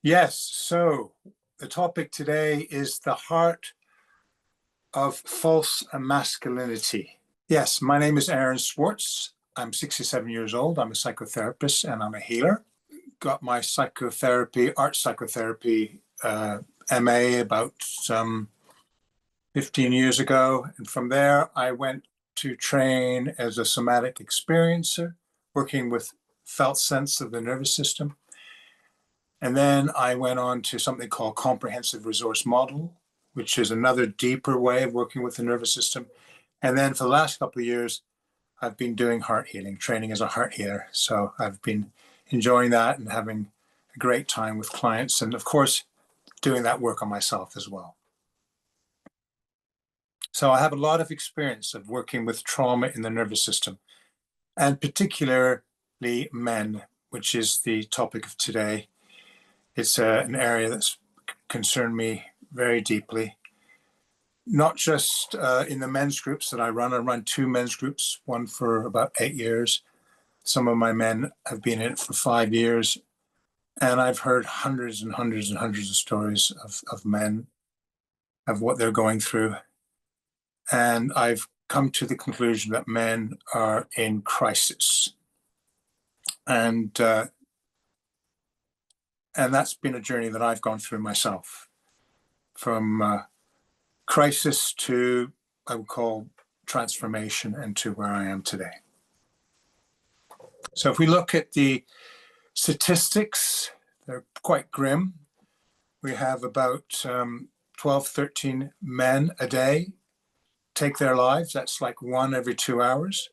Yes, so the topic today is the heart of false masculinity. Yes, my name is Swartz. I'm 67 years old. I'm a psychotherapist and I'm a healer. Got my psychotherapy, art psychotherapy MA about 15 years ago. And from there, I went to train as a somatic experiencer, working with felt sense of the nervous system. And then I went on to something called comprehensive resource model, which is another deeper way of working with the nervous system. And then for the last couple of years, I've been doing heart healing, training as a heart healer. So I've been enjoying that and having a great time with clients. And of course, doing that work on myself as well. So I have a lot of experience of working with trauma in the nervous system, and particularly men, which is the topic of today. It's an area that's concerned me very deeply, not just in the men's groups that I run two men's groups, one for about 8 years. Some of my men have been in it for 5 years. And I've heard hundreds and hundreds and hundreds of stories of men, of what they're going through. And I've come to the conclusion that men are in crisis. And that's been a journey that I've gone through myself, from crisis to, I would call, transformation, and to where I am today. So if we look at the statistics, they're quite grim. We have about 12, 13 men a day take their lives. That's like 1 every 2 hours.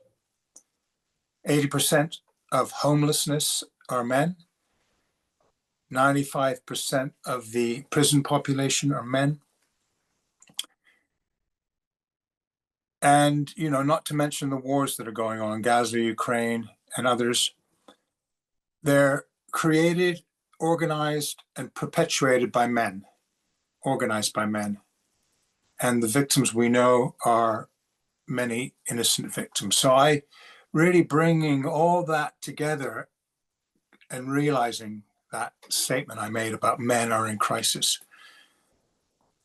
80% of homelessness are men. 95% of the prison population are men. And, you know, not to mention the wars that are going on, Gaza, Ukraine, and others. They're created, organized, and perpetuated by men, organized by men. And the victims we know are many innocent victims. So I really bringing all that together and realizing that statement I made about men are in crisis.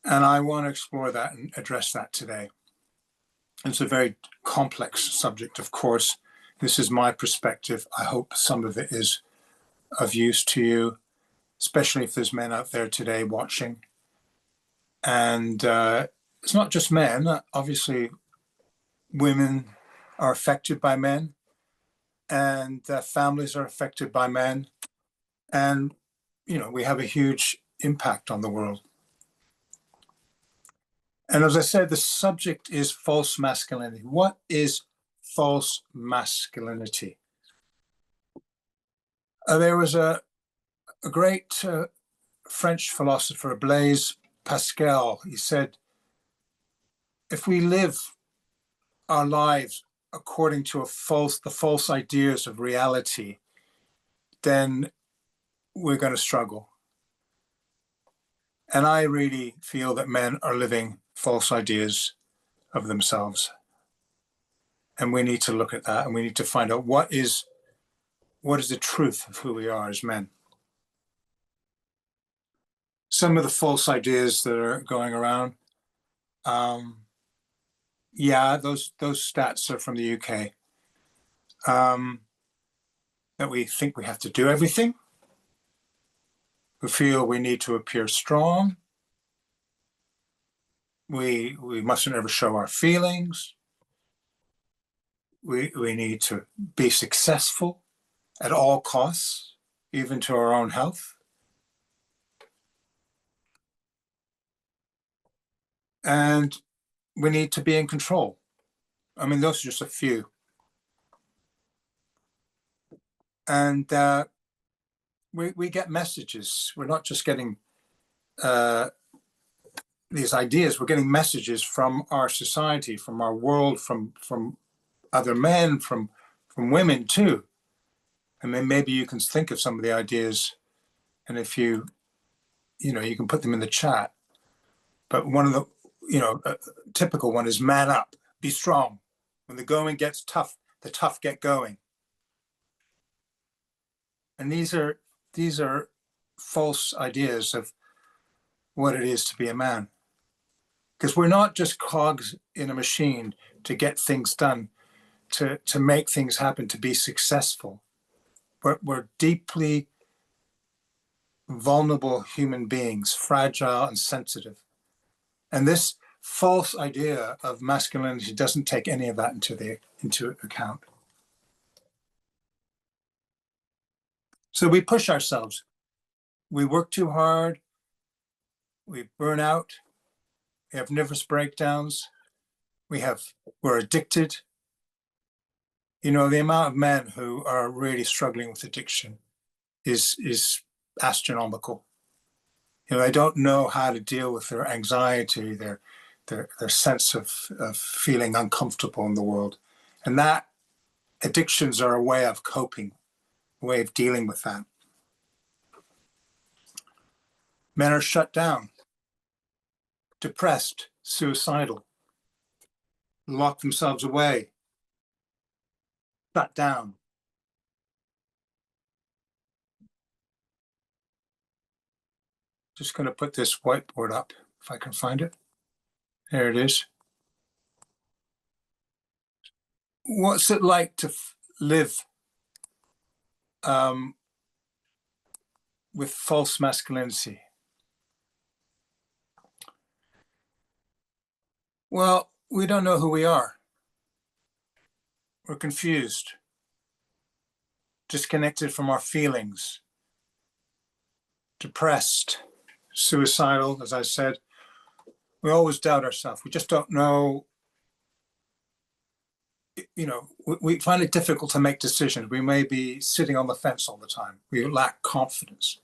And I want to explore that and address that today. It's a very complex subject, of course. This is my perspective. I hope some of it is of use to you, especially if there's men out there today watching. And it's not just men. Obviously, women are affected by men, and families are affected by men. And, you know, we have a huge impact on the world. And as I said, the subject is false masculinity. What is false masculinity? There was a great French philosopher, Blaise Pascal. He said, if we live our lives according to the false ideas of reality, then we're going to struggle. And I really feel that men are living false ideas of themselves. And we need to look at that, and we need to find out what is the truth of who we are as men. Some of the false ideas that are going around, yeah, those stats are from the UK, that we think we have to do everything. We feel we need to appear strong. We mustn't ever show our feelings. We need to be successful at all costs, even to our own health. And we need to be in control. I mean, those are just a few. And we get messages. We're not just getting these ideas. We're getting messages from our society, from our world, from other men, from women too. I mean, maybe you can think of some of the ideas, and if you can put them in the chat. But one of the, typical one is man up, be strong. When the going gets tough, the tough get going. And these are false ideas of what it is to be a man. Because we're not just cogs in a machine to get things done, to make things happen, to be successful. We're deeply vulnerable human beings, fragile and sensitive. And this false idea of masculinity doesn't take any of that into account. So we push ourselves. We work too hard. We burn out. We have nervous breakdowns. We're addicted. You know, the amount of men who are really struggling with addiction is astronomical. You know, they don't know how to deal with their anxiety, their sense of feeling uncomfortable in the world. And that addictions are a way of coping, a way of dealing with that. Men are shut down, depressed, suicidal, lock themselves away, shut down. Just going to put this whiteboard up if I can find it. There it is. What's it like to live with false masculinity? Well, we don't know who we are. We're confused, disconnected from our feelings, depressed, suicidal, as I said. We always doubt ourselves. We just don't know. You know, we find it difficult to make decisions. We may be sitting on the fence all the time. We lack confidence.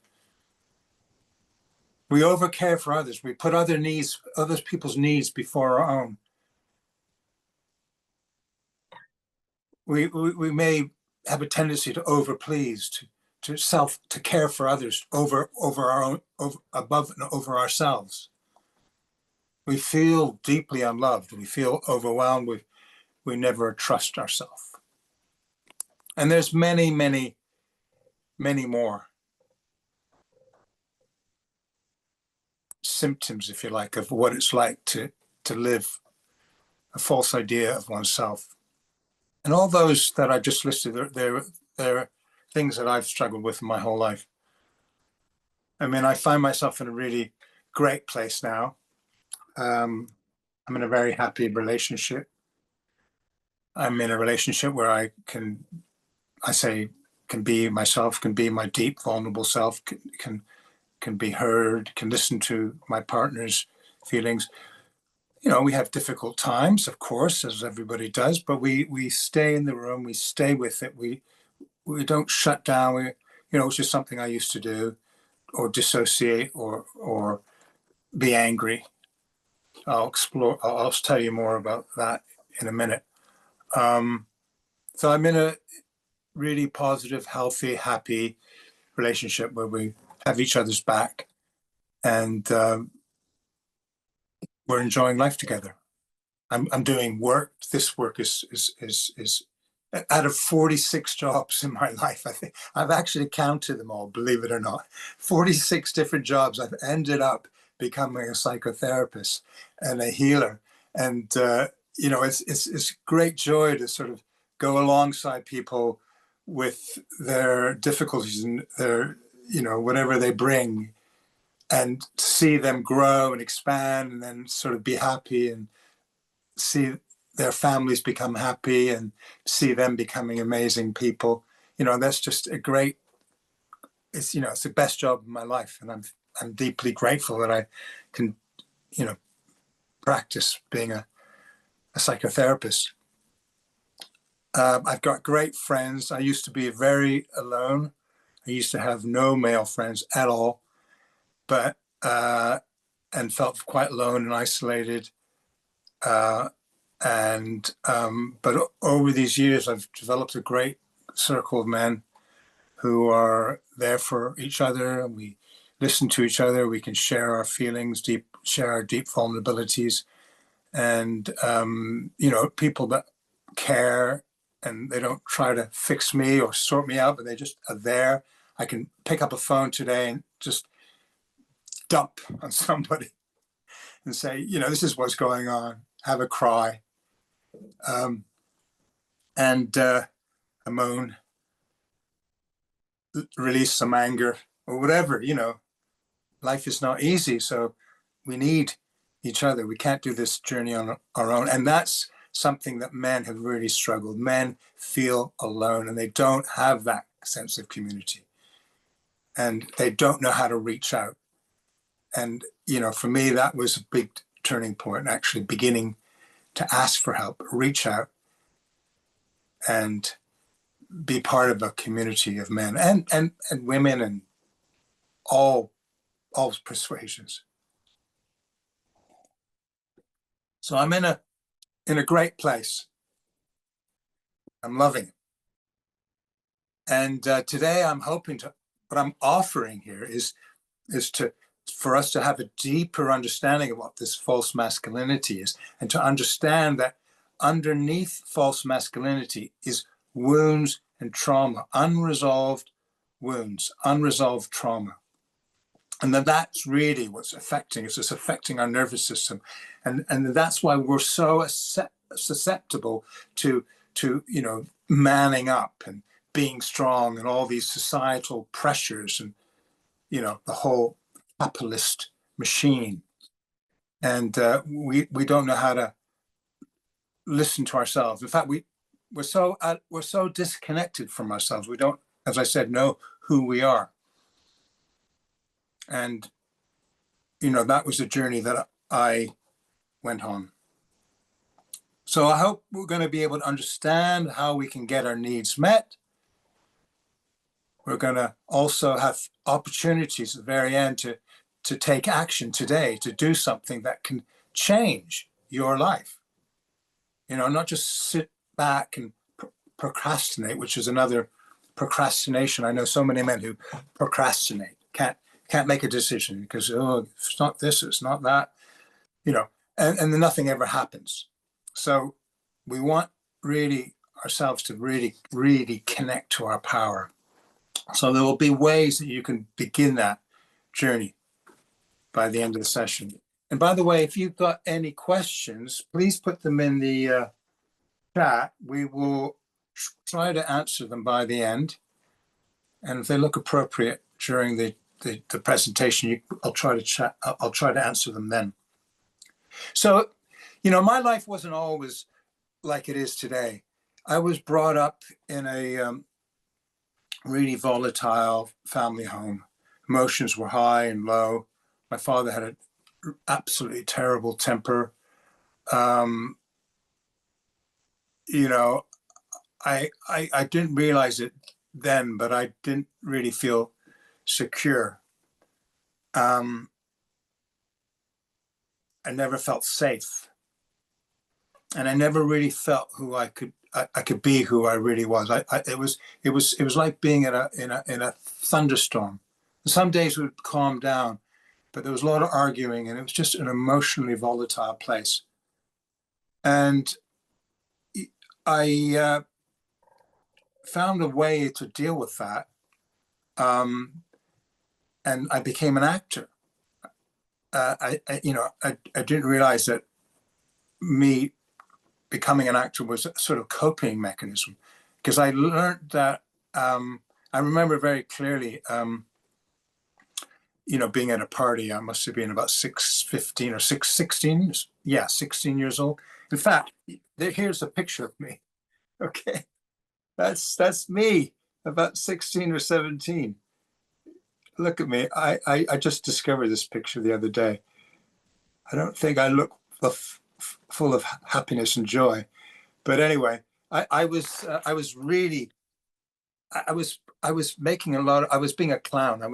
We overcare for others. We put other people's needs before our own. We may have a tendency to overplease, to care for others over our own, above and over ourselves. We feel deeply unloved. We feel overwhelmed. We never trust ourselves. And there's many, many, many more symptoms, if you like, of what it's like to live a false idea of oneself. And all those that I just listed, they're things that I've struggled with my whole life. I mean, I find myself in a really great place now. I'm in a very happy relationship. I'm in a relationship where I can be myself, can be my deep, vulnerable self, can be heard, can listen to my partner's feelings. You know, we have difficult times, of course, as everybody does, but we stay in the room, we stay with it, we don't shut down, which is something I used to do, or dissociate or be angry. I'll tell you more about that in a minute. So I'm in a really positive, healthy, happy relationship where we have each other's back, and we're enjoying life together. I'm doing work. This work is out of 46 jobs in my life. I think I've actually counted them all, believe it or not. 46 different jobs. I've ended up becoming a psychotherapist and a healer. And, it's great joy to sort of go alongside people with their difficulties and their, whatever they bring, and see them grow and expand and then sort of be happy and see their families become happy and see them becoming amazing people. That's just a great, it's the best job of my life. And I'm deeply grateful that I can, practice being a psychotherapist. I've got great friends. I used to be very alone. I used to have no male friends at all, but, and felt quite alone and isolated. But over these years, I've developed a great circle of men who are there for each other, and we listen to each other. We can share our feelings, share our deep vulnerabilities, and people that care, and they don't try to fix me or sort me out, but they just are there. I can pick up a phone today and just dump on somebody and say, you know, this is what's going on, have a cry, and a moan, release some anger or whatever. You know, life is not easy, so we need each other. We can't do this journey on our own. And that's something that men have really struggled. Men feel alone and they don't have that sense of community. And they don't know how to reach out. And, you know, for me, that was a big turning point, actually beginning to ask for help, reach out and be part of a community of men and women and all persuasions. So I'm in a great place. I'm loving it. And today I'm hoping to, what I'm offering here is for us to have a deeper understanding of what this false masculinity is, and to understand that underneath false masculinity is wounds and trauma, unresolved wounds, unresolved trauma. And then that's really what's affecting us. It's affecting our nervous system. And that's why we're so susceptible to, you know, manning up and being strong and all these societal pressures and, you know, the whole capitalist machine. And we don't know how to listen to ourselves. In fact, we're so disconnected from ourselves. We don't, as I said, know who we are. And, you know, that was a journey that I went on. So I hope we're going to be able to understand how we can get our needs met. We're going to also have opportunities at the very end to take action today, to do something that can change your life. You know, not just sit back and procrastinate, which is another procrastination. I know so many men who procrastinate, can't make a decision because, oh, it's not this, it's not that, you know, and then nothing ever happens. So we want really ourselves to really connect to our power. So there will be ways that you can begin that journey by the end of the session. And by the way, if you've got any questions, please put them in the chat. We will try to answer them by the end. And if they look appropriate during the presentation, I'll try to answer them then. So, you know, my life wasn't always like it is today. I was brought up in a really volatile family home. Emotions were high and low. My father had an absolutely terrible temper. You know, I didn't realize it then, but I didn't really feel secure. I never felt safe, and I never really felt who I could be, who I really was. It was like being in a thunderstorm. Some days would calm down, but there was a lot of arguing, and it was just an emotionally volatile place. And I found a way to deal with that, and I became an actor. I didn't realize that me becoming an actor was a sort of coping mechanism, because I learned that I remember very clearly, you know, being at a party. I must have been about 16 or 16. Yeah, 16 years old. In fact, here's a picture of me. Okay, that's me, about 16 or 17. Look at me. I just discovered this picture the other day. I don't think I look full of happiness and joy, but anyway, I was making a lot of, I was being a clown. I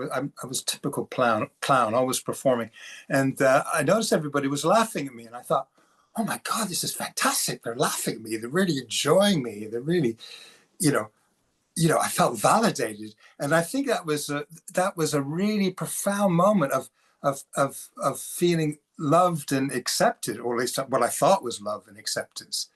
was a typical clown, always performing, and I noticed everybody was laughing at me, and I thought, oh my God, this is fantastic. They're laughing at me. They're really enjoying me. They're really, you know, I felt validated, and I think that was a really profound moment of feeling loved and accepted, or at least what I thought was love and acceptance.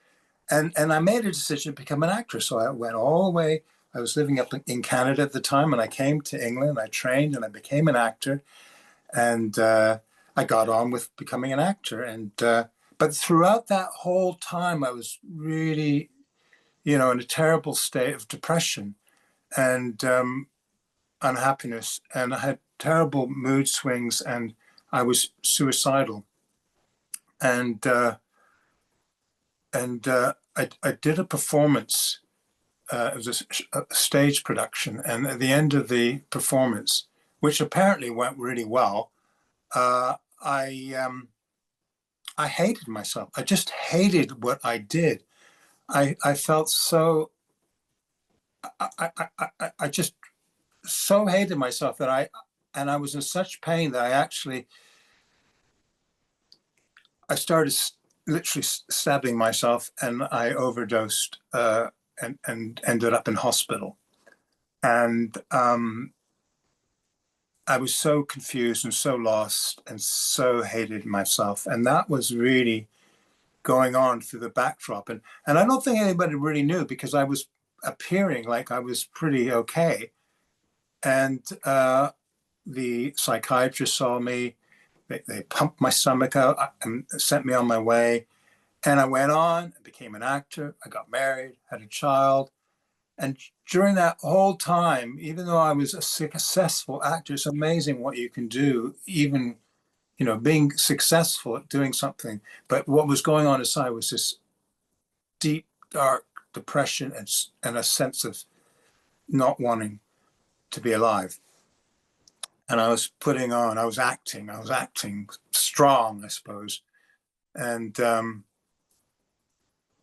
And I made a decision to become an actor. So I went all the way. I was living up in Canada at the time, and I came to England. I trained, and I became an actor, and I got on with becoming an actor. And but throughout that whole time, I was really, in a terrible state of depression and unhappiness, and I had terrible mood swings, and I was suicidal. And I did a performance. It was a stage production, and at the end of the performance, which apparently went really well, I hated myself. I just hated what I did. I felt so. I just so hated myself that I was in such pain that I started literally stabbing myself, and I overdosed and ended up in hospital. And I was so confused and so lost and so hated myself. And that was really going on through the backdrop. And I don't think anybody really knew, because I was appearing like I was pretty okay. And the psychiatrist saw me. They pumped my stomach out and sent me on my way. And I went on, became an actor. I got married, had a child. And during that whole time, even though I was a successful actor, it's amazing what you can do, even, being successful at doing something. But what was going on inside was this deep, dark depression and a sense of not wanting to be alive. And I was acting strong, I suppose. And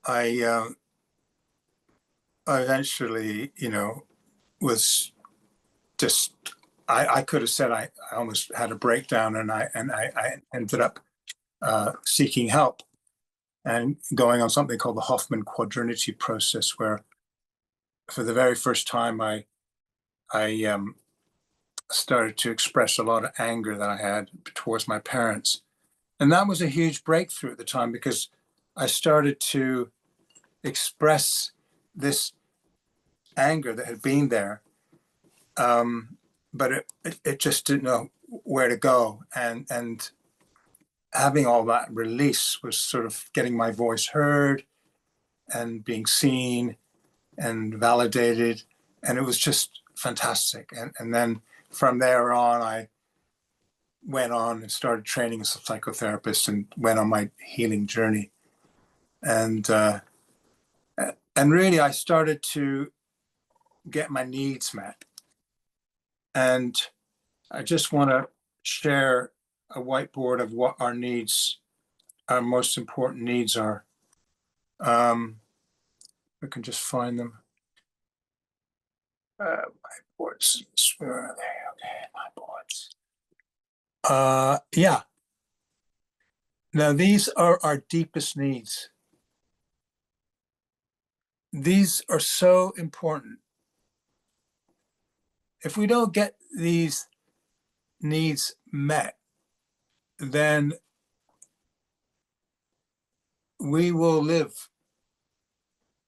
I eventually, was just, I could have said I almost had a breakdown, and I ended up seeking help and going on something called the Hoffman quadrinity process, where for the very first time I started to express a lot of anger that I had towards my parents. And that was a huge breakthrough at the time, because I started to express this anger that had been there, but it just didn't know where to go. And having all that release was sort of getting my voice heard and being seen and validated. And it was just fantastic. And then from there on, I went on and started training as a psychotherapist and went on my healing journey. And really, I started to get my needs met. And I just want to share a whiteboard of what our most important needs are. We can just find them. Whiteboards. Where are they? Okay, whiteboards. Yeah. Now, these are our deepest needs. These are so important. If we don't get these needs met, then we will live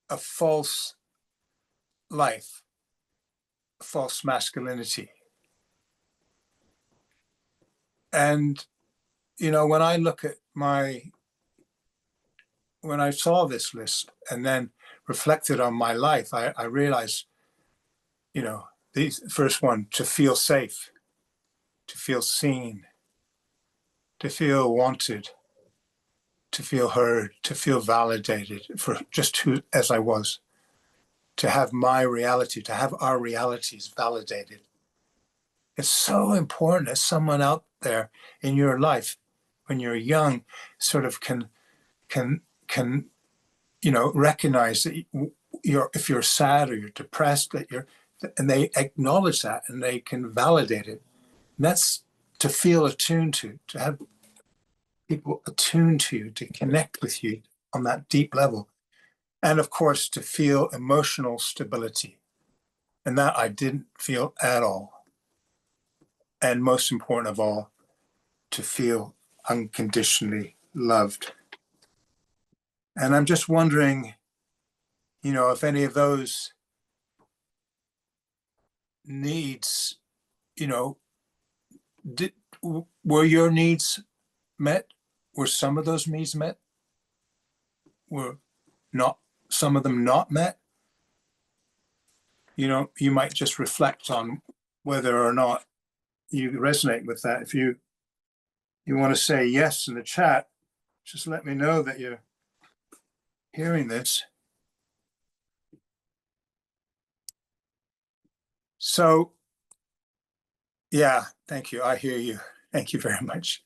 a false life, false masculinity. And, when I look at when I saw this list and then reflected on my life, I realized, the first one, to feel safe, to feel seen, to feel wanted, to feel heard, to feel validated for just who as I was, to have my reality, to have our realities validated. It's so important as someone out there in your life, when you're young, sort of can recognize that if you're sad or you're depressed, and they acknowledge that and they can validate it. And that's to feel attuned to have people attuned to you, to connect with you on that deep level. And of course, to feel emotional stability. And that I didn't feel at all. And most important of all, to feel unconditionally loved. And I'm just wondering, if any of those needs, were your needs met? Were some of those needs met? Were not some of them not met? You might just reflect on whether or not you resonate with that. If you want to say yes in the chat, just let me know that you're hearing this. So, yeah, thank you. I hear you. Thank you very much.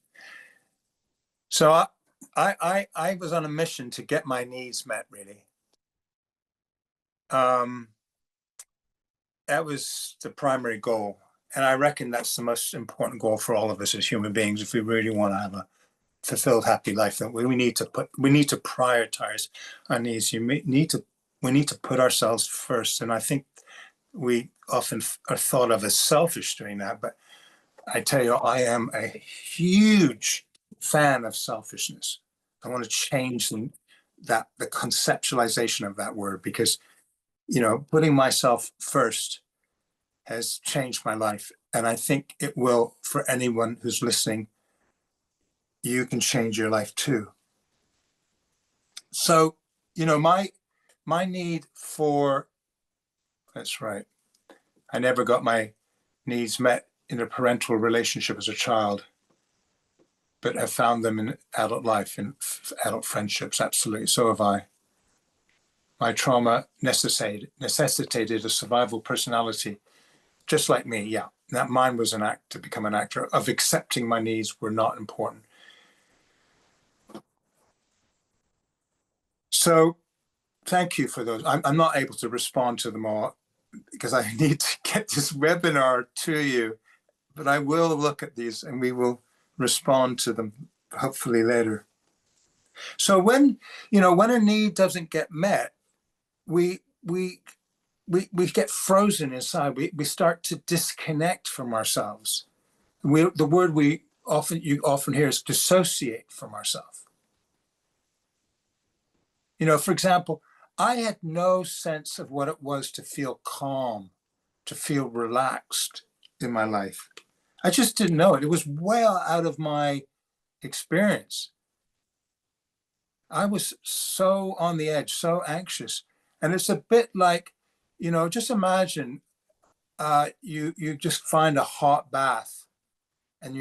So I was on a mission to get my needs met, really. That was the primary goal. And I reckon that's the most important goal for all of us as human beings, if we really want to have a fulfilled, happy life. That we need to prioritize our needs. We need to put ourselves first. And I think we often are thought of as selfish doing that. But I tell you, I am a huge fan of selfishness. I want to change the conceptualization of that word, because putting myself first has changed my life. And I think it will for anyone who's listening. You can change your life too. So, my need for, that's right. I never got my needs met in a parental relationship as a child, but I found them in adult life, in adult friendships. Absolutely. So have I. My trauma necessitated a survival personality, just like me. Yeah. That mine was an act to become an actor of accepting my needs were not important. So thank you for those. I'm not able to respond to them all because I need to get this webinar to you, but I will look at these and we will respond to them hopefully later. So when a need doesn't get met, we get frozen inside. We start to disconnect from ourselves. The word you often hear is dissociate from ourselves. For example, I had no sense of what it was to feel calm, to feel relaxed in my life. I just didn't know it. It was well out of my experience. I was so on the edge, so anxious. And it's a bit like, just imagine you just find a hot bath, and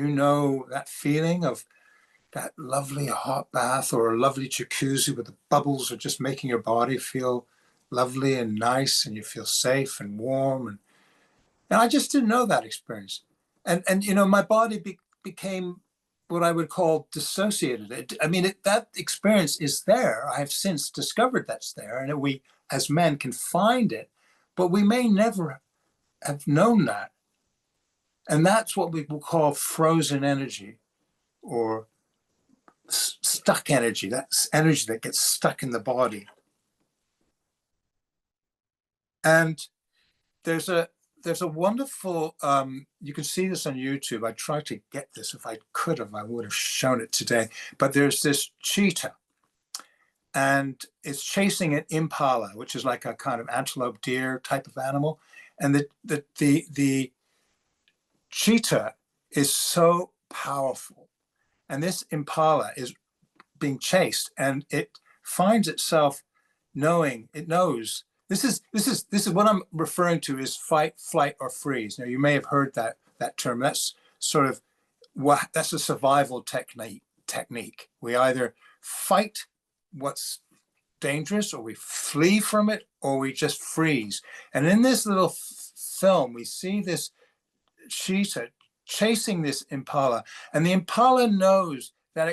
that feeling of that lovely hot bath or a lovely jacuzzi where the bubbles are just making your body feel lovely and nice, and you feel safe and warm. And I just didn't know that experience. And my body became what I would call dissociated. That experience is there. I have since discovered that's there, and we as men can find it, but we may never have known that. And that's what we will call frozen energy, or stuck energy. That's energy that gets stuck in the body. And there's a wonderful, you can see this on YouTube. I tried to get this. If I could have, I would have shown it today. But there's this cheetah, and it's chasing an impala, which is like a kind of antelope deer type of animal. And the cheetah is so powerful. And this impala is being chased, and it finds itself knows this is what I'm referring to is fight, flight, or freeze. Now, you may have heard that term. That's sort of that's a survival technique. We either fight what's dangerous, or we flee from it, or we just freeze. And in this little film, we see this cheetah chasing this impala, and the impala knows that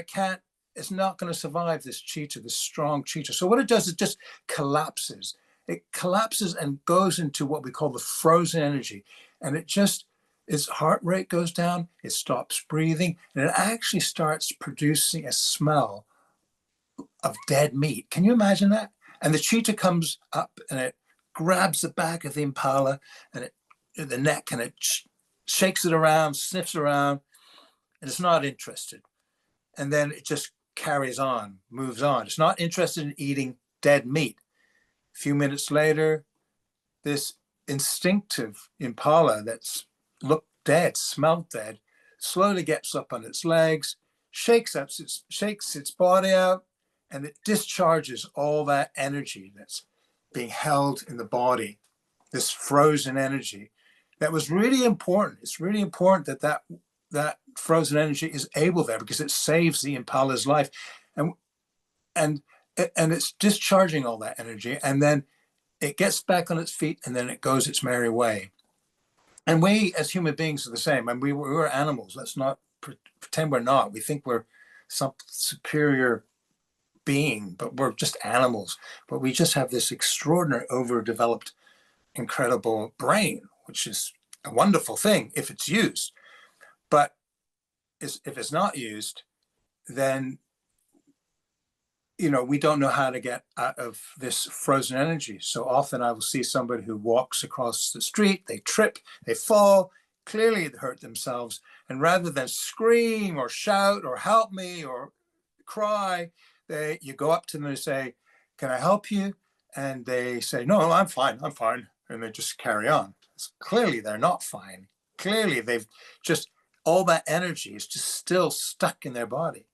it's not going to survive this cheetah, this strong cheetah. So what it does, it just collapses. It collapses and goes into what we call the frozen energy. And its heart rate goes down, it stops breathing, and it actually starts producing a smell of dead meat. Can you imagine that? And the cheetah comes up and it grabs the back of the impala and the neck, and it shakes it around, sniffs around, and it's not interested. And then it just carries on, moves on. It's not interested in eating dead meat. A few minutes later, this instinctive impala that's looked dead, smelled dead, slowly gets up on its legs, shakes its body out, and it discharges all that energy that's being held in the body, this frozen energy that was really important. It's really important that frozen energy is able there, because it saves the impala's life, and and it's discharging all that energy, and then it gets back on its feet, and then it goes its merry way. And we as human beings are the same. And we're animals. Let's not pretend we're not. We think we're some superior being, but we're just animals. But we just have this extraordinary, overdeveloped, incredible brain, which is a wonderful thing if it's used. But if it's not used, then we don't know how to get out of this frozen energy. So often I will see somebody who walks across the street, they trip, they fall, clearly they hurt themselves. And rather than scream or shout or help me or cry, you go up to them and say, "Can I help you?" And they say, "No, I'm fine, I'm fine." And they just carry on. Clearly they're not fine. Clearly they've just, all that energy is just still stuck in their body.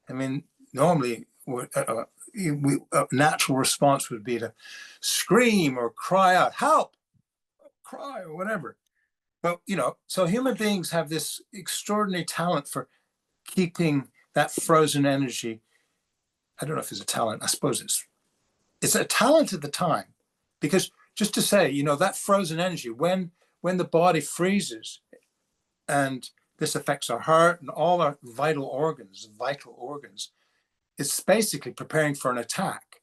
I mean, normally, a natural response would be to scream or cry out, "Help!" Cry or whatever. But so human beings have this extraordinary talent for keeping that frozen energy. I don't know if it's a talent. I suppose it's a talent at the time, because just to say, that frozen energy, when the body freezes, and this affects our heart and all our vital organs, it's basically preparing for an attack.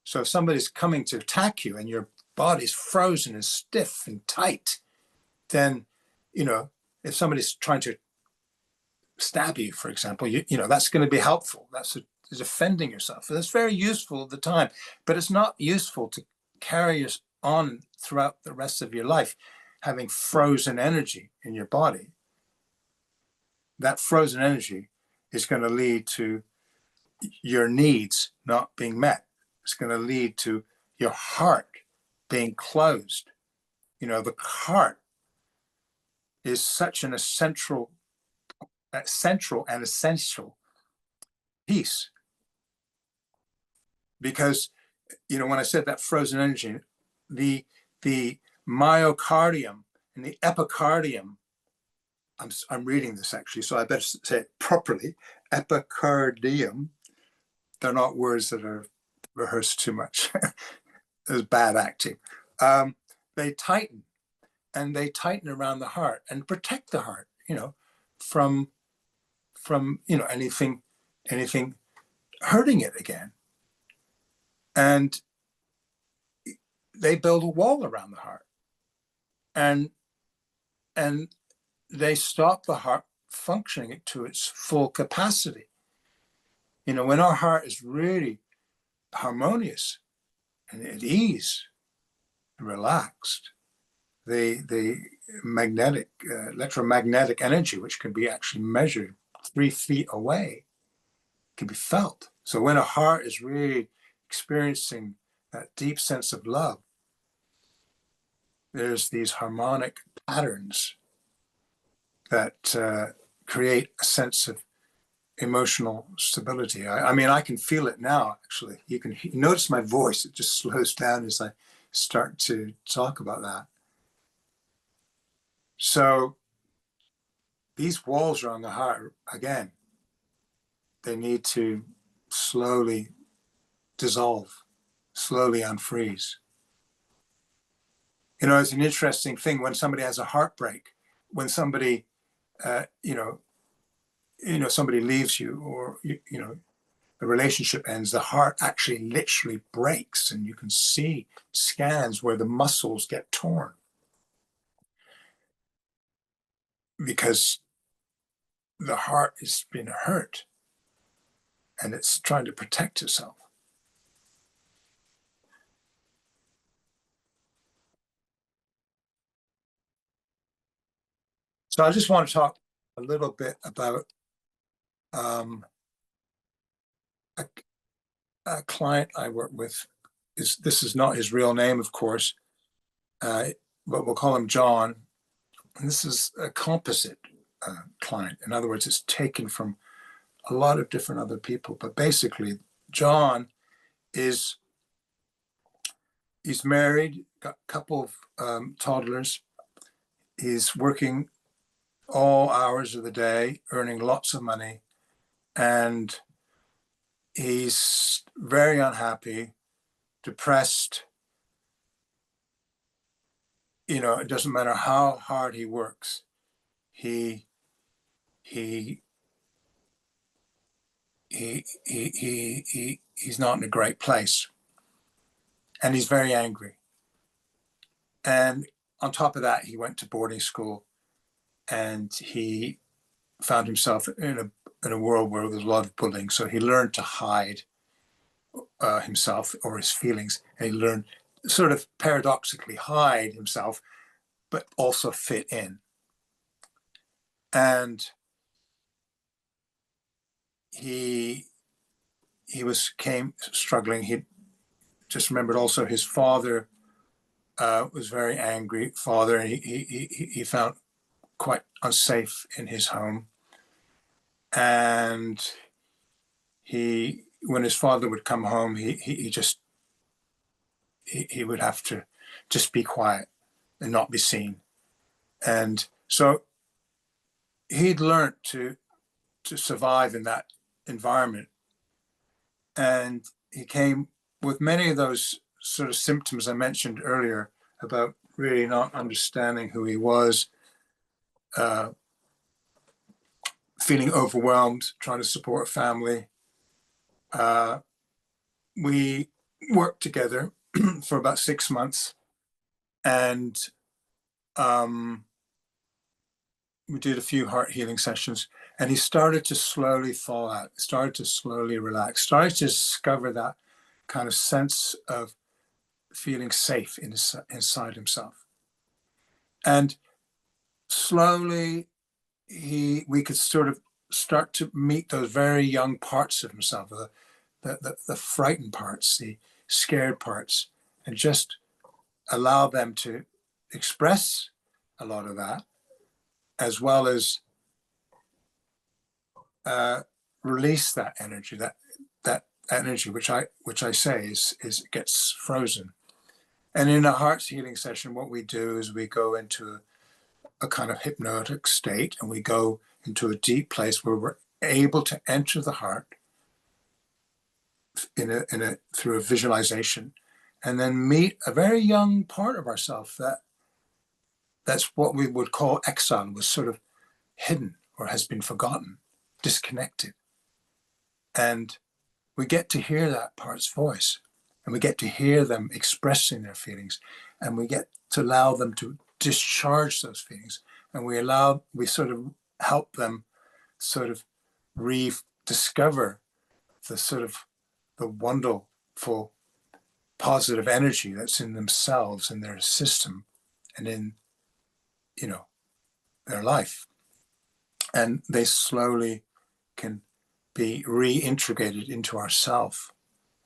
So if somebody's coming to attack you and your body's frozen and stiff and tight, then, if somebody's trying to stab you, for example, that's going to be helpful. That's defending yourself. That's very useful at the time, but it's not useful to carry on throughout the rest of your life, having frozen energy in your body. That frozen energy is going to lead to your needs not being met. It's going to lead to your heart being closed. The heart is such an essential piece, because when I said that frozen energy, the myocardium and the epicardium, I'm reading this actually, so I better say it properly. Epicardium, they're not words that are rehearsed too much. There's bad acting. They tighten, and they tighten around the heart and protect the heart, from anything hurting it again. And they build a wall around the heart, and they stop the heart functioning to its full capacity. When our heart is really harmonious and at ease and relaxed, the magnetic, electromagnetic energy, which can be actually measured 3 feet away, can be felt. So when a heart is really experiencing that deep sense of love, there's these harmonic patterns that create a sense of emotional stability. I mean, I can feel it now, actually. You can notice my voice, it just slows down as I start to talk about that. So these walls around the heart, again, they need to slowly dissolve, slowly unfreeze. It's an interesting thing when somebody has a heartbreak, when somebody, somebody leaves you, or, the relationship ends, the heart actually literally breaks, and you can see scans where the muscles get torn, because the heart has been hurt and it's trying to protect itself. So I just want to talk a little bit about a client I work with. This is not his real name, of course, but we'll call him John. And this is a composite client. In other words, it's taken from a lot of different other people. But basically, John he's married, got a couple of toddlers. He's working all hours of the day, earning lots of money, and he's very unhappy, depressed. It doesn't matter how hard he works. He he's not in a great place, and he's very angry. And on top of that, he went to boarding school, and he found himself in a world where there's a lot of bullying. So he learned to hide himself or his feelings, and he learned sort of paradoxically hide himself, but also fit in. And he came struggling. He just remembered also his father was very angry father, and he felt quite unsafe in his home. And when his father would come home, he would have to just be quiet and not be seen. And so he'd learned to survive in that environment. And he came with many of those sort of symptoms I mentioned earlier about really not understanding who he was, feeling overwhelmed, trying to support a family. We worked together for about 6 months, and we did a few heart healing sessions, and he started to slowly fall out, started to slowly relax, started to discover that kind of sense of feeling safe inside himself. And slowly we could sort of start to meet those very young parts of himself, the frightened parts, the scared parts, and just allow them to express a lot of that, as well as release that energy, that energy which I say is gets frozen. And in a heart healing session, what we do is we go into a kind of hypnotic state, and we go into a deep place where we're able to enter the heart through a visualization, and then meet a very young part of ourselves that's what we would call exile, was sort of hidden or has been forgotten, disconnected. And we get to hear that part's voice, and we get to hear them expressing their feelings, and we get to allow them to discharge those feelings, and we sort of help them sort of rediscover the sort of the wonderful positive energy that's in themselves, in their system, and in their life. And they slowly can be reintegrated into ourself,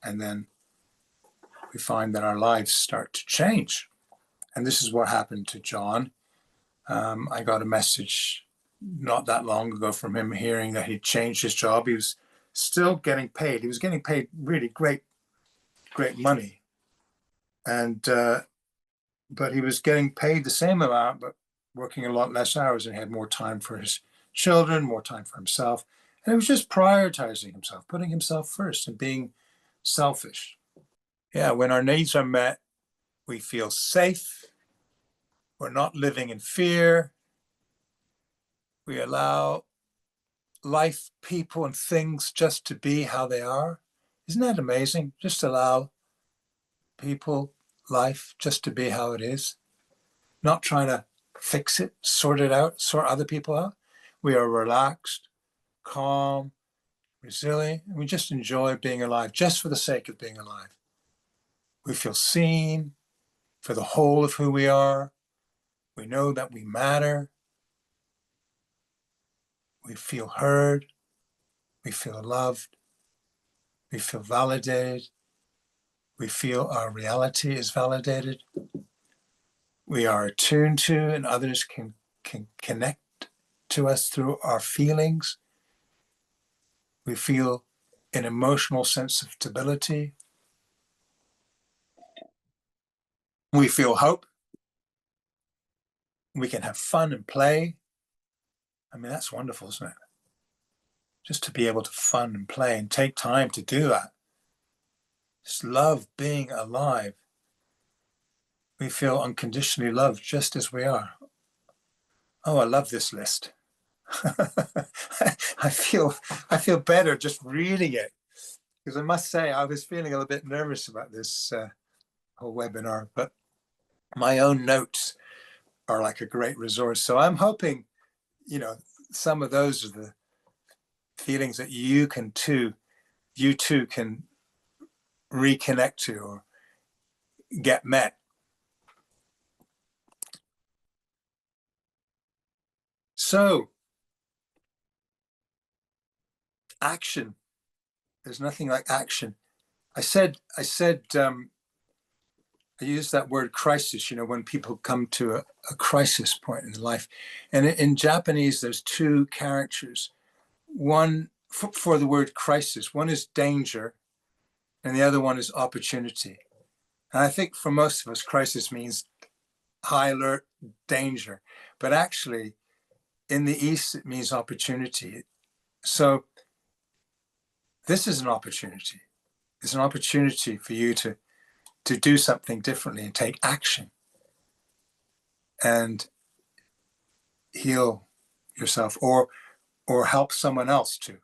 and then we find that our lives start to change. And this is what happened to John. I got a message not that long ago from him, hearing that he'd changed his job. He was still getting paid. He was getting paid really great money, and but he was getting paid the same amount, but working a lot less hours, and had more time for his children, more time for himself. And it was just prioritizing himself, putting himself first, and being selfish. Yeah, when our needs are met, we feel safe. We're not living in fear. We allow life, people, and things just to be how they are. Isn't that amazing? Just allow people, life, just to be how it is. Not trying to fix it, sort it out, sort other people out. We are relaxed, calm, resilient, and we just enjoy being alive just for the sake of being alive. We feel seen for the whole of who we are. We know that we matter. We feel heard. We feel loved. We feel validated. We feel our reality is validated. we are attuned to, and others can connect to us through our feelings. We feel an emotional sense of stability. We feel hope. We can have fun and play. I mean, that's wonderful, isn't it? Just to be able to fun and play and take time to do that. Just love being alive. We feel unconditionally loved just as we are. Oh, I love this list. I feel better just reading it, because I must say I was feeling a little bit nervous about this whole webinar, but my own notes are like a great resource. So I'm hoping, some of those are the feelings that you too can reconnect to or get met. So, action. There's nothing like action. I used that word crisis, when people come to a crisis point in life. And in Japanese, there's two characters. One for the word crisis, one is danger, and the other one is opportunity. And I think for most of us, crisis means high alert, danger. But actually, in the East, it means opportunity. So this is an opportunity. It's an opportunity for you to do something differently and take action and heal yourself or help someone else to.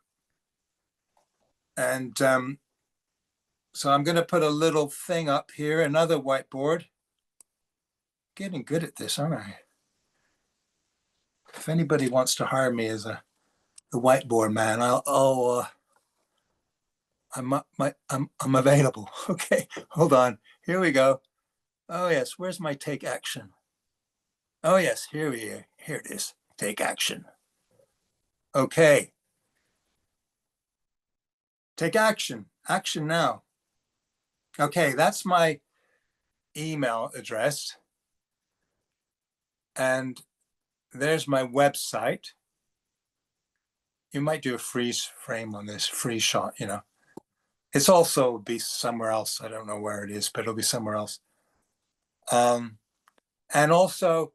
And so I'm going to put a little thing up here, another whiteboard. Getting good at this, aren't I? If anybody wants to hire me as the whiteboard man, I'm available. Okay, hold on. Here we go. Oh yes, where's my take action? Oh yes, here it is. Take action. Okay. Take action. Action now. Okay, that's my email address. And there's my website. You might do a freeze frame on this, free shot, It's also be somewhere else. I don't know where it is, but it'll be somewhere else. And also,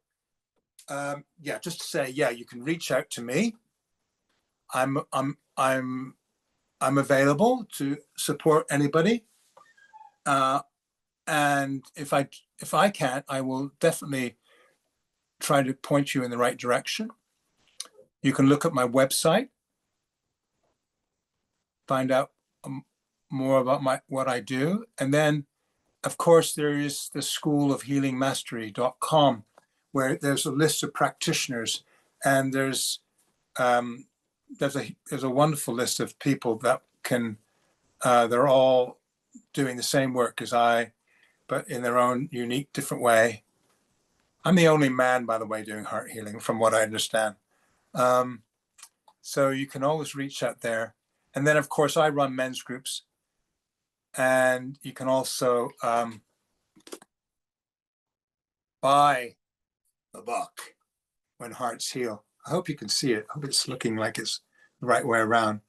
just to say, you can reach out to me. I'm available to support anybody. And if I can't, I will definitely try to point you in the right direction. You can look at my website, find out more about what I do. And then, of course, there is the schoolofhealingmastery.com, where there's a list of practitioners, and there's a wonderful list of people that can, they're all doing the same work as I, but in their own unique, different way. I'm the only man, by the way, doing heart healing, from what I understand. So you can always reach out there. And then, of course, I run men's groups. And you can also buy the book, When Hearts Heal. I hope you can see it. I hope it's looking like it's the right way around.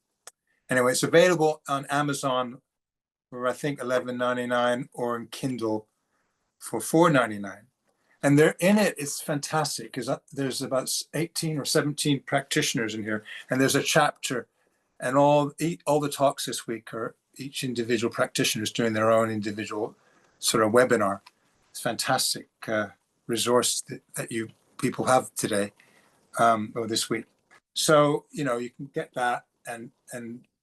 Anyway, it's available on Amazon for, I think, $11.99, or in Kindle for $4.99. And they're in it. It's fantastic, because there's about 18 or 17 practitioners in here, and there's a chapter, and all the talks this week are each individual practitioner is doing their own individual sort of webinar. It's a fantastic resource that you people have today or this week. So you can get that, and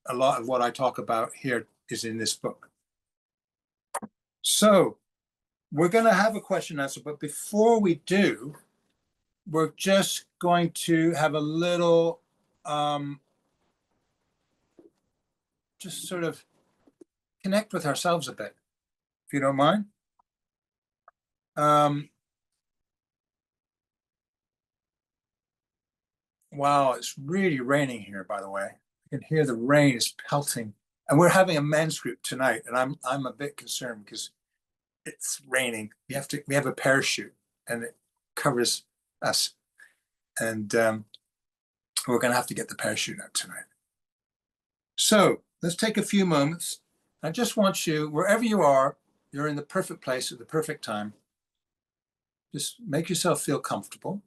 a lot of what I talk about here is in this book. So we're going to have a question and answer, but before we do, we're just going to have a little just sort of connect with ourselves a bit, if you don't mind. Wow, it's really raining here, by the way. I can hear the rain is pelting, and we're having a men's group tonight, and I'm a bit concerned because it's raining. We have a parachute, and it covers us. And we're going to have to get the parachute out tonight. So let's take a few moments. I just want you, wherever you are, you're in the perfect place at the perfect time. Just make yourself feel comfortable.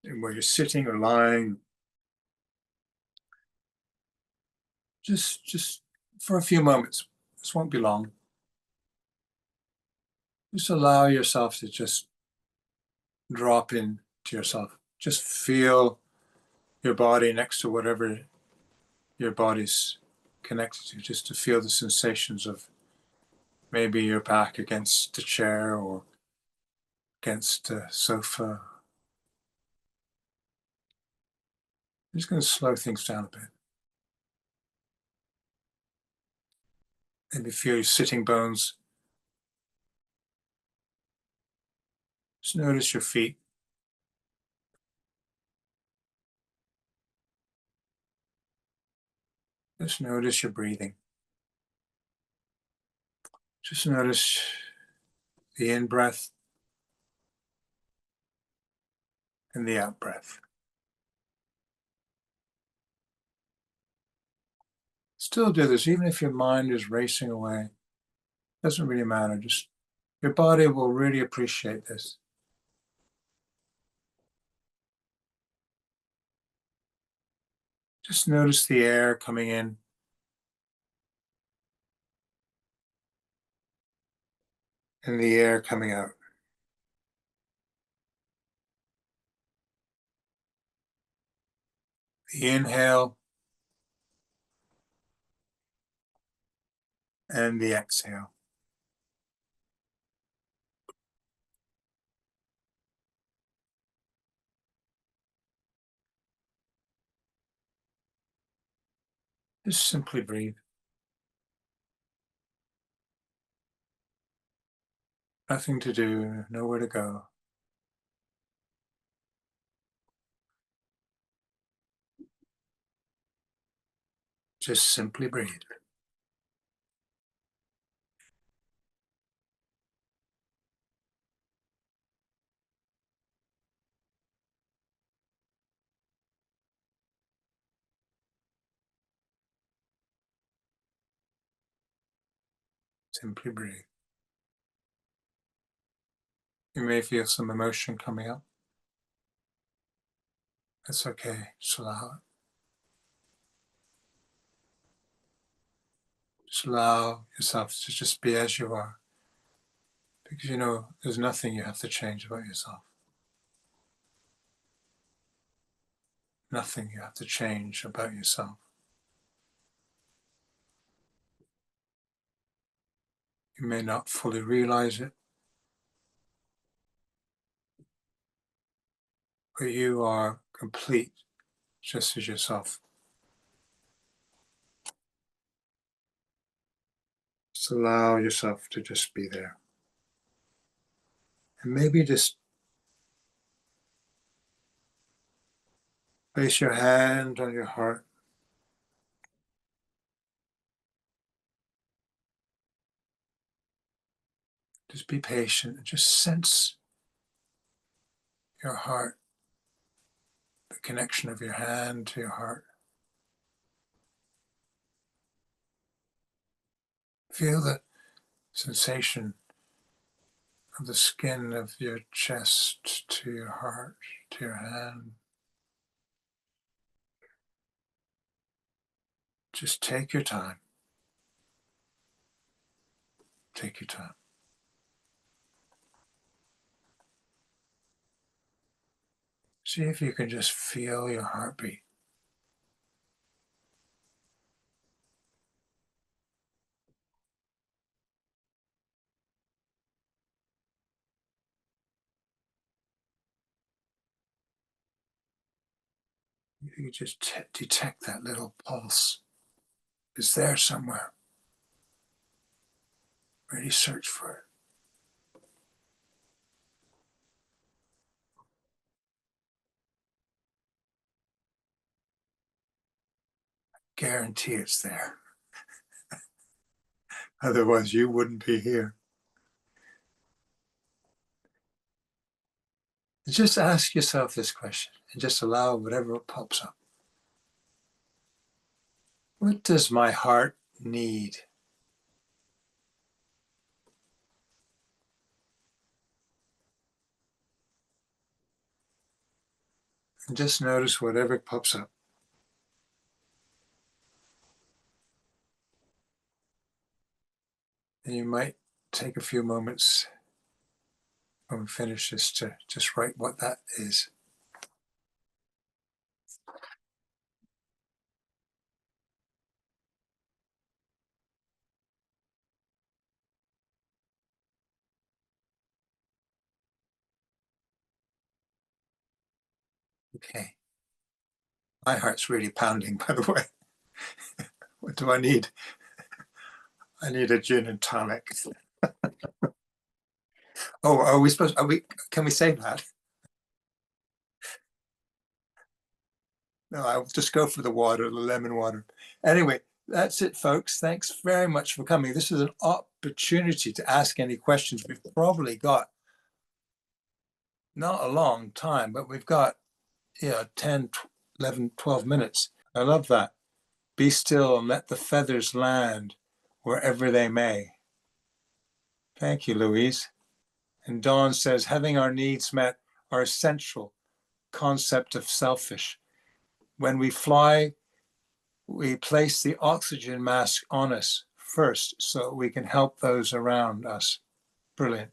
And where you're sitting or lying, just for a few moments. This won't be long. Just allow yourself to just drop in to yourself. Just feel your body next to whatever your body's connected to, just to feel the sensations of maybe your back against the chair or against the sofa. I'm just going to slow things down a bit. Maybe feel your sitting bones. Just notice your feet. Just notice your breathing. Just notice the in-breath and the out-breath. Still do this, even if your mind is racing away. Doesn't really matter. Just your body will really appreciate this. Just notice the air coming in and the air coming out. The inhale and the exhale. Just simply breathe. Nothing to do, nowhere to go. Just simply breathe. Simply breathe. You may feel some emotion coming up. That's okay. Just allow it. Just allow yourself to just be as you are. Because you know there's nothing you have to change about yourself. Nothing you have to change about yourself. You may not fully realize it, but you are complete just as yourself. Just allow yourself to just be there. And maybe just place your hand on your heart. Just be patient and just sense your heart, the connection of your hand to your heart. Feel the sensation of the skin of your chest to your heart, to your hand. Just take your time. Take your time. See if you can just feel your heartbeat. You can just detect that little pulse. It's there somewhere. Really search for it. Guarantee it's there. Otherwise, you wouldn't be here. Just ask yourself this question and just allow whatever pops up. What does my heart need? And just notice whatever pops up. And you might take a few moments when we finish this to just write what that is. Okay. My heart's really pounding, by the way. What do I need? I need a gin and tonic. Oh, can we say that? No, I'll just go for the water, the lemon water. Anyway, that's it, folks. Thanks very much for coming. This is an opportunity to ask any questions. We've probably got not a long time, but we've got 10, 11, 12 minutes. I love that. Be still and let the feathers land wherever they may. Thank you, Louise. And Dawn says, having our needs met are essential concept of selfish. When we fly, we place the oxygen mask on us first so we can help those around us. Brilliant.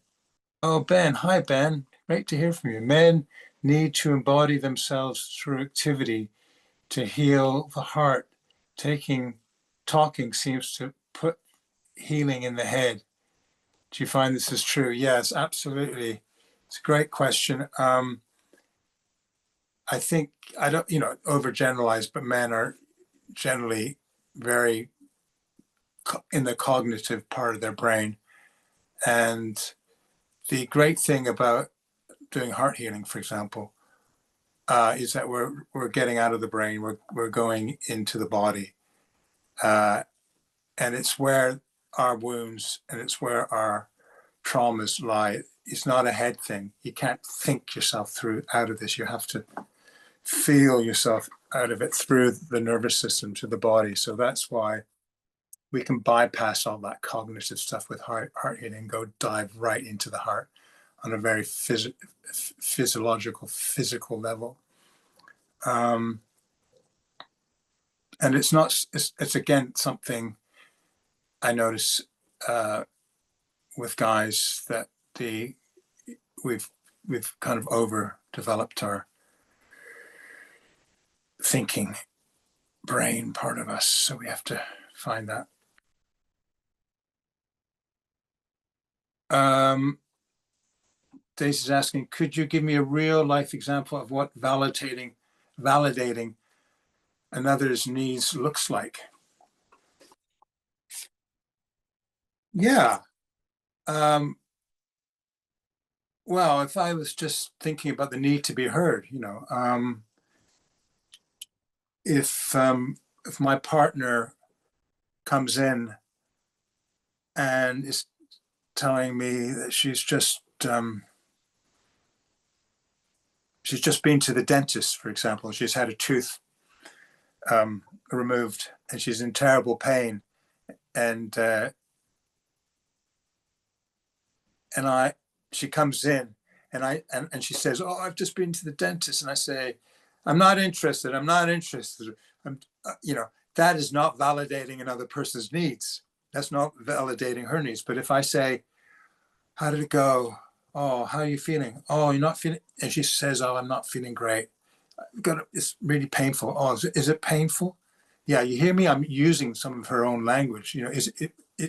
Oh, Ben. Hi, Ben. Great to hear from you. Men need to embody themselves through activity to heal the heart. Talking seems to put healing in the head. Do you find this is true? Yes, absolutely. It's a great question. I think I don't, overgeneralize, but men are generally very in the cognitive part of their brain. And the great thing about doing heart healing, for example, is that we're getting out of the brain, we're going into the body, and it's where our wounds and it's where our traumas lie. It's not a head thing. You can't think yourself through out of this. You have to feel yourself out of it through the nervous system to the body. So that's why we can bypass all that cognitive stuff with heart healing and go dive right into the heart on a very physiological, physical level. And it's again something I notice with guys that we've kind of overdeveloped our thinking brain part of us, so we have to find that. Daisy's asking, could you give me a real life example of what validating another's needs looks like? Yeah. Well, if I was just thinking about the need to be heard, if my partner comes in and is telling me that she's just been to the dentist, for example, she's had a tooth removed and she's in terrible pain, and she comes in and she says, oh, I've just been to the dentist, and I say, I'm not interested. That is not validating another person's needs. That's not validating her needs. But if I say, how did it go? Oh, how are you feeling? Oh, you're not feeling, and she says, oh, I'm not feeling great. It's really painful. Oh, is it painful? Yeah, you hear me? I'm using some of her own language.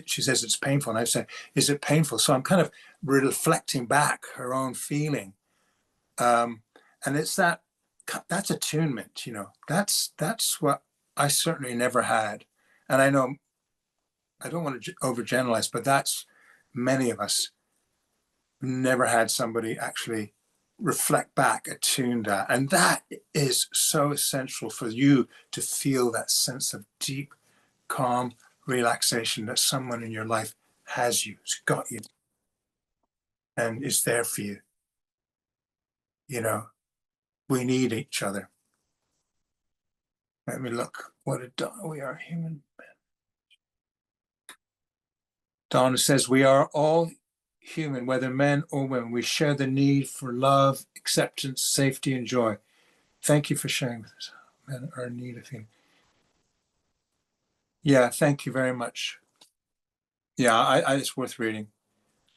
She says it's painful, and I say, is it painful? So I'm kind of reflecting back her own feeling, and that's attunement. That's what I certainly never had, and I know I don't want to overgeneralize, but that's many of us never had somebody actually reflect back, attune that. And that is so essential for you to feel that sense of deep, calm relaxation that someone in your life has got you, and is there for you. You know, we need each other. Let me look. What a we are human. Donna says, we are all human, whether men or women. We share the need for love, acceptance, safety, and joy. Thank you for sharing with us. Men are in need of healing. Yeah, thank you very much. Yeah, it's worth reading.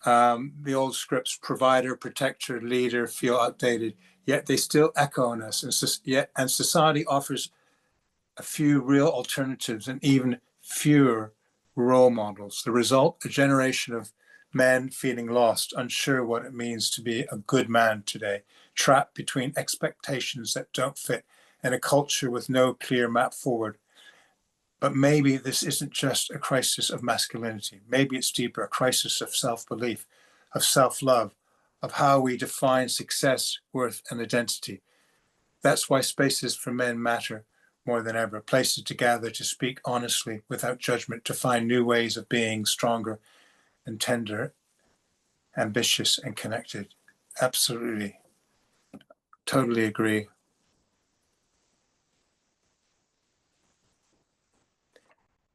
The old scripts, provider, protector, leader, feel outdated, yet they still echo in us. And society offers a few real alternatives and even fewer role models. The result, a generation of men feeling lost, unsure what it means to be a good man today, trapped between expectations that don't fit and a culture with no clear map forward. But maybe this isn't just a crisis of masculinity. Maybe it's deeper, a crisis of self-belief, of self-love, of how we define success, worth, and identity. That's why spaces for men matter more than ever, places to gather, to speak honestly, without judgment, to find new ways of being stronger and tender, ambitious and connected. Absolutely. Totally agree.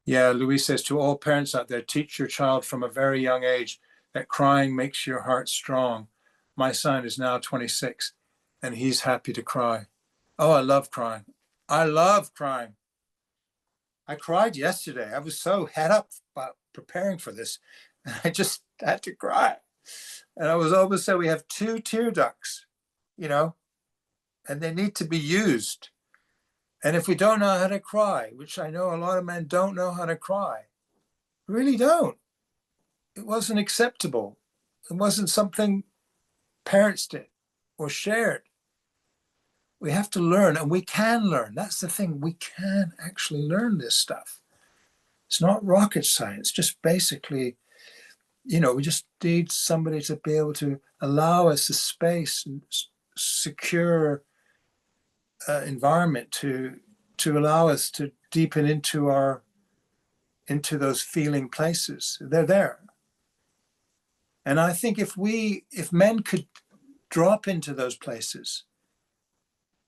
Yeah, Louise says, to all parents out there, teach your child from a very young age that crying makes your heart strong. My son is now 26 and he's happy to cry. Oh, I love crying. I love crying. I cried yesterday. I was so head up about preparing for this. And I just had to cry. And I was almost said we have 2 tear ducts, you know, and they need to be used. And if we don't know how to cry, which I know a lot of men don't know how to cry, really don't. It wasn't acceptable. It wasn't something parents did or shared. We have to learn, and we can learn. That's the thing. We can actually learn this stuff. It's not rocket science, just basically, you know, we just need somebody to be able to allow us the space and secure environment to allow us to deepen into those feeling places. They're there. And I think if men could drop into those places,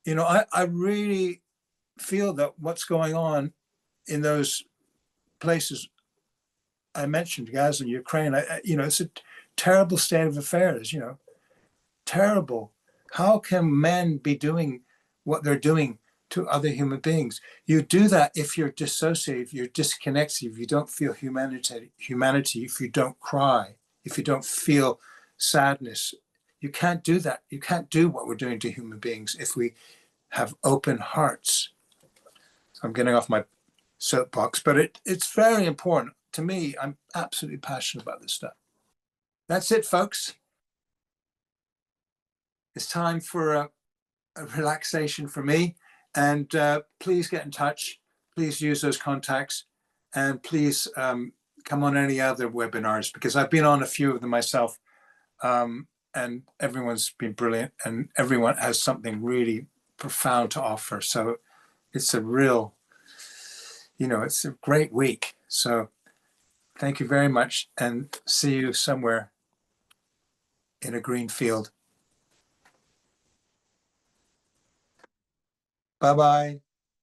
you know, I really feel that what's going on in those places I mentioned, Gaza and Ukraine, you know, it's a terrible state of affairs, you know, terrible. How can men be doing what they're doing to other human beings? You do that if you're dissociated, if you're disconnected, if you don't feel humanity, if you don't cry, if you don't feel sadness. You can't do that. You can't do what we're doing to human beings if we have open hearts. I'm getting off my soapbox, but it's very important to me. I'm absolutely passionate about this stuff. That's it, folks. It's time for a relaxation for me. And please get in touch. Please use those contacts. And please come on any other webinars, because I've been on a few of them myself. And everyone's been brilliant. And everyone has something really profound to offer. So it's a real, you know, it's a great week. So thank you very much, and see you somewhere in a green field. Bye-bye.